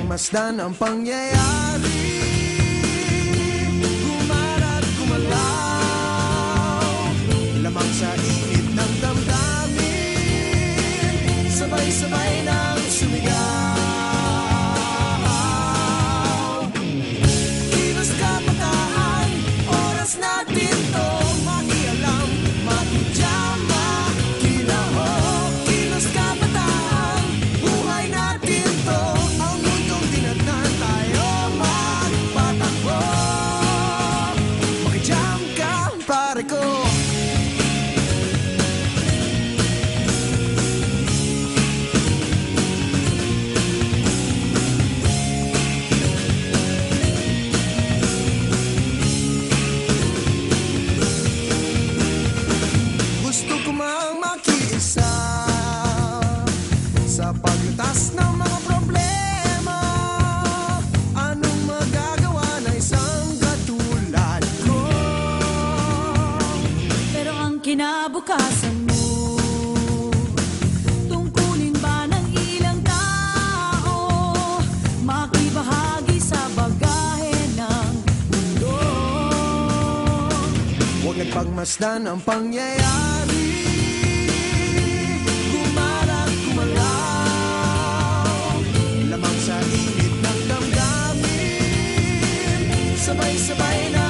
pagmasdan ang pangyayari, gumarat gumalaw, lamang sa init ng damdamin, sabay-sabay nang sumigaw. Kilos kabataan, oras natin to makialam, makijama, kilahok. Kilos kabataan, buhay natin to, ang mundong tinatnan tayo magpatakbo. Makijam ka, pare ko. Gusto ko mang makiisa sa paglutas ng mga problema. Anong magagawa na isang katulad ko? Pero ang kinabukasan mo, tungkulin ba ng ilang tao makibahagi sa bagahe ng mundo? Huwag nagpagmasdan ang pangyayari, gumarat gumalaw, lamang sa init ng damdamin, sabay-sabay na